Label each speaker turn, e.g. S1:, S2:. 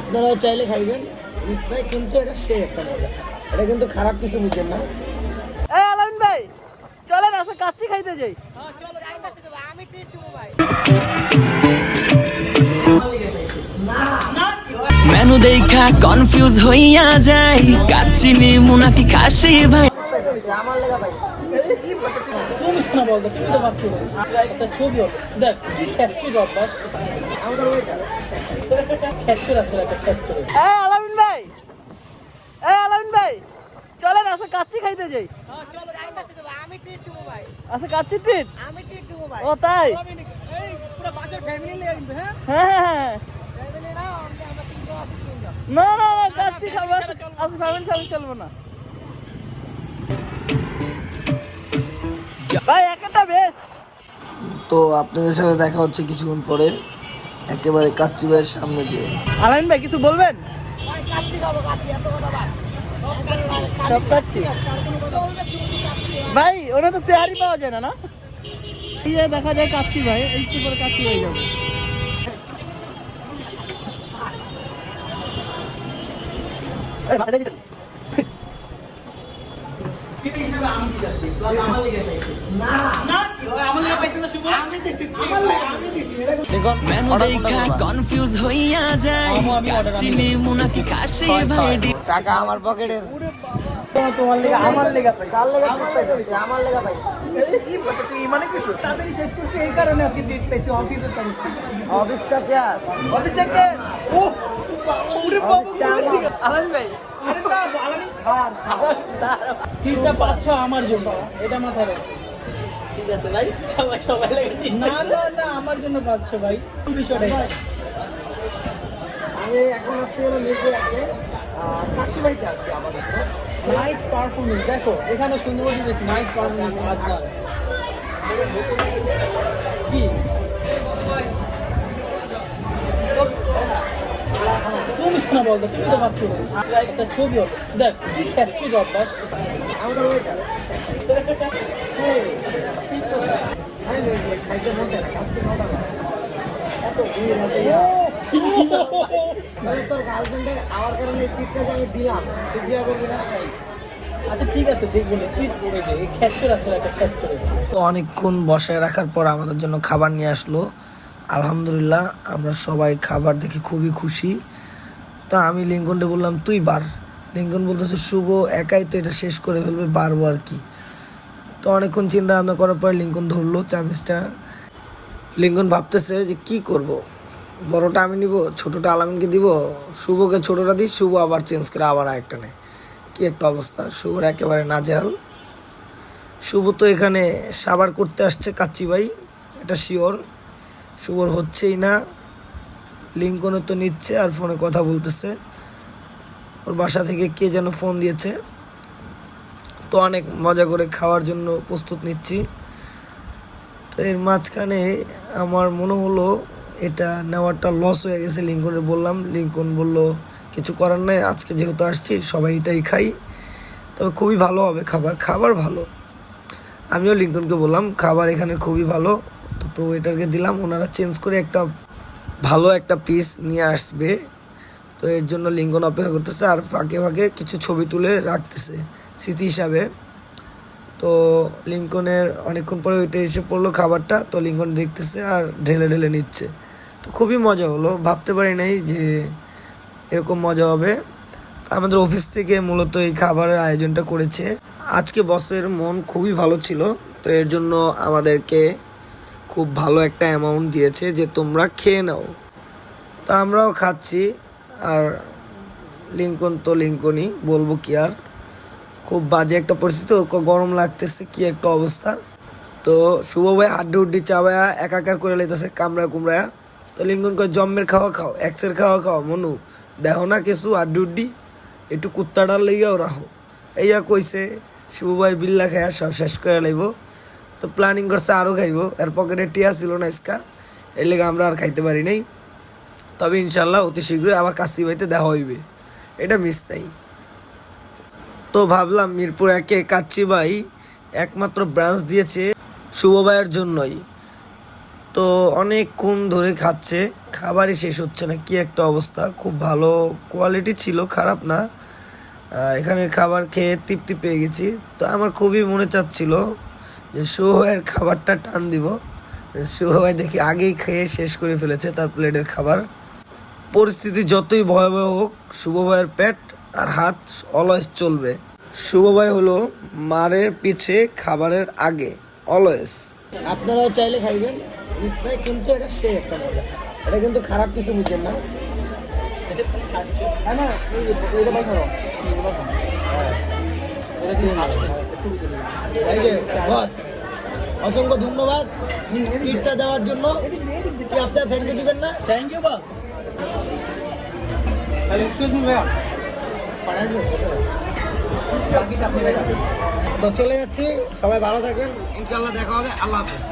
S1: আপনারাও চাইলে খাইবেন, কিন্তু এটা সেই একটা মজা, এটা কিন্তু খারাপ কিছু বুঝেন না।
S2: এই আলামিন ভাই চলেন আসলে কাচ্চি খাইতে যাই।
S3: মেনু দেখা কনফিউজ হইয়া যায়, কাচ্চি নিমু নাকি খাসি ভাই।
S1: আমার লেগা ভাই
S2: তুমি শোনা বলতো তুমি তো বাস করো একটা ছবি হবে দেখ কি খেচ্চুর অভ্যাস
S1: আমাদের ওইটা
S2: খেচ্চুর আসলে একটা খেচ্চুর। এই আলামিন ভাই, এই আলামিন ভাই চলেন আসলে কাচ্চি খাইতে যাই।
S4: আমি ট্রিট দেবো ভাই,
S2: আচ্ছা কাচ্চি ট্রিট?
S4: আমি ট্রিট দেবো ভাই।
S2: ও তাই?
S4: পুরো বাসার ফ্যামিলি নিয়ে কিন্তু হ্যাঁ
S2: হ্যাঁ
S4: ফ্যামিলি না আমরা তিনজন আছি তিনজন।
S2: না না না কাচ্চি খাবো আজ ফ্যামিলি সাথে চলবো না ভাই, একটা বেস্ট।
S1: তো আপনাদের সাথে দেখা হচ্ছে কিছুক্ষণ পরে, একেবারে কাচ্চি ভাইয়ের সামনে যে।
S2: আলামিন ভাই কিছু বলবেন?
S4: ভাই কাচ্চি খাবো কাচ্চি, এত কথা ভাই
S2: সব কাচ্চি ভাই, ওটা তো তেহারি পাওয়া যায় না না? এই যে দেখা যায় কাচ্চি ভাই, একটু পরে কাচ্চি হয়ে যাবে।
S3: মেনু দেখা কনফিউজ হইয়া যায়, কাচ্চি নিমু নাকি খাসি ভাই।
S1: টাকা আমার পকেটের,
S2: তোমার লেগে আমার লেগে পাই,
S1: কার লেগা পাইছে? আমার লেগা পাই।
S2: কি বলতে তুই মানে কিছু তাড়াতাড়ি শেষ করছিস এই কারণে আজকে ডেট পাইছি অফিসে টাইম।
S1: অফিসটা পেঁয়াজ
S2: অফিস থেকে ও ওরে বাবা আলামিন ভাই, আরে না আলামিন সিটটা পাচ্ছ আমার জন্য, এটা মাথায় রাখ।
S1: ঠিক আছে ভাই, সবাই সবাই লেগে।
S2: না না না আমার জন্য পাচ্ছ ভাই, বিষয়টা
S1: আমি এখন আসছি হলো মিরপুরাতে, কাচ্চি ভাইতে আসছি আমাদের।
S2: নাইস পারফরমেন্স দেখো এখানে সুন্দর দেখি নাইস পারফরমেন্স আজকে কি তুমি শোনা বলতো তুমি তো বাস করো একটা ছবি হবে দেখ কি খেচ্চুর অভ্যাস
S1: আমাদের ওইটা খাইতে মন চায় না, কাচ্চি মজা লাগে। এত ভিড় হতে তোর গার্লফ্রেন্ডের আমার কারণে এই টিপটা যে আমি দিলাম, তুই বিয়া করবি না?
S2: আচ্ছা ঠিক আছে দেখবো না ট্রিট করে দে, এই খেচ্চুর আসলে একটা খেচ্চুর।
S1: তো অনেকক্ষণ বসায় রাখার পর আমাদের জন্য খাবার নিয়ে আসলো। আলহামদুলিল্লাহ আমরা সবাই খাবার দেখে খুবই খুশি। তো আমি লিঙ্কনকে বললাম তুই বার, লিঙ্কন বলতেছে শুভ একাই তো এটা শেষ করে ফেলবে, বারবো আর কি। তো অনেকক্ষণ চিন্তা ভাবনা করার পর লিঙ্কন ধরলো চামিচটা। লিঙ্কন ভাবতেছে যে কি করব, বড়টা আমি নিব, ছোটটা আলামিনকে দিব, শুভকে ছোটটা দিই, শুভ আবার চেঞ্জ করে আবার আরেকটা নেয়। কি একটা অবস্থা, শুভর একেবারে নাজেহাল। শুভ তো এখানে সাবার করতে আসছে কাচ্চি ভাই, এটা শিওর। শুভর হচ্ছেই না, লিঙ্কনও তো নিচ্ছে আর ফোনে কথা বলতেছে, ওর বাসা থেকে কে যেন ফোন দিয়েছে। তো অনেক মজা করে খাওয়ার জন্য প্রস্তুত নিচ্ছি। তো এর মাঝখানে আমার মনে হলো এটা নেওয়াটা লস হয়ে গেছে। লিঙ্কনের বললাম, লিঙ্কন বলল কিছু করার নাই, আজকে যেহেতু আসছি সবাই এটাই খাই, তবে খুবই ভালো হবে খাবার, খাবার ভালো। আমিও লিঙ্কনকে বললাম খাবার এখানে খুবই ভালো। তো ওয়েটারকে দিলাম, ওনারা চেঞ্জ করে একটা ভালো একটা পিস নিয়ে আসবে। তো এর জন্য লিঙ্কন অপেক্ষা করতেছে আর ফাঁকে ফাঁকে কিছু ছবি তুলে রাখতেছে স্মৃতি হিসাবে। তো লিঙ্কনের অনেকক্ষণ পরে ওইটা এসে পড়লো খাবারটা, তো লিঙ্কন দেখতেছে আর ঢেলে ঢেলে নিচ্ছে। তো খুবই মজা হলো, ভাবতে পারি নাই যে এরকম মজা হবে। আমাদের অফিস থেকে মূলত এই খাবারের আয়োজনটা করেছে। আজকে বসের মন খুবই ভালো ছিল, তো এর জন্য আমাদেরকে খুব ভালো একটা অ্যামাউন্ট দিয়েছে যে তোমরা খেয়ে নাও। তো আমরাও খাচ্ছি আর লিঙ্কন তো লিঙ্কনই, বলবো কি আর, খুব বাজে একটা পরিস্থিতি, ওর গরম লাগতেছে, কি একটা অবস্থা। তো শুভ ভাই হাড্ডি উড্ডি চাবায়া একাকার করে লাইতেছে কামড়া কুমড়ায়া। তো লিঙ্কন কয় জম্মের খাওয়া খাও, এক্সের খাওয়া খাও, মনু দেখো না কিছু হাড্ডি উড্ডি একটু কুত্তাটার লইয়াও রাখো, এইয়া কইছে। শুভ ভাই বিল্লা খায়া সব শেষ করে লাইব। তো প্ল্যানিং করছে আরও খাইব, এর পকেটে টিয়া ছিল না ইসকা, এর লেগে আমরা আর খাইতে পারি নাই। তবে ইনশাল্লাহ অতি শীঘ্রই আবার কাশি ভাইতে দেখা হইবে, এটা মিস নাই। তো ভাবলাম মিরপুর একে কাচ্চি ভাই একমাত্র ব্রাঞ্চ দিয়েছে শুভ ভাইয়ের জন্যই। তো অনেকক্ষণ ধরে খাচ্ছে, খাবারই শেষ হচ্ছে না, কি একটা অবস্থা। খুব ভালো কোয়ালিটি ছিল, খারাপ না। এখানে খাবার খেয়ে তৃপ্তি পেয়ে গেছি। তো আমার খুবই মনে চাচ্ছিল যে শুভ ভাইয়ের খাবারটা টান দিব। শুভ ভাই দেখি আগেই খেয়ে শেষ করে ফেলেছে তার প্লেটের খাবার। পরিস্থিতি যতই ভয়াবহ হোক, শুভ ভাইয়ের পেট আর হাত অলওয়েজ চলবে। শুভ ভাই হলো মারের পিছে খাবারের আগে অলওয়েজ।
S2: আপনারাও চাইলে খাইবেন, মিস নাই, কিন্তু এটা সে একটা মজা। এটা কিন্তু খারাপ কিছু বুঝেন না। হ্যাঁ না, এটা ভাই খাও। এই যে বস, অসংখ্য ধন্যবাদ কিটটা দেওয়ার জন্য। কি আপনারা থ্যাংক ইউ দিবেন না? Thank you boss. Excuse me ভাইয়া, তো চলে যাচ্ছি। সবাই ভালো থাকবেন, ইনশাআল্লাহ দেখা হবে। আল্লাহ হাফেজ।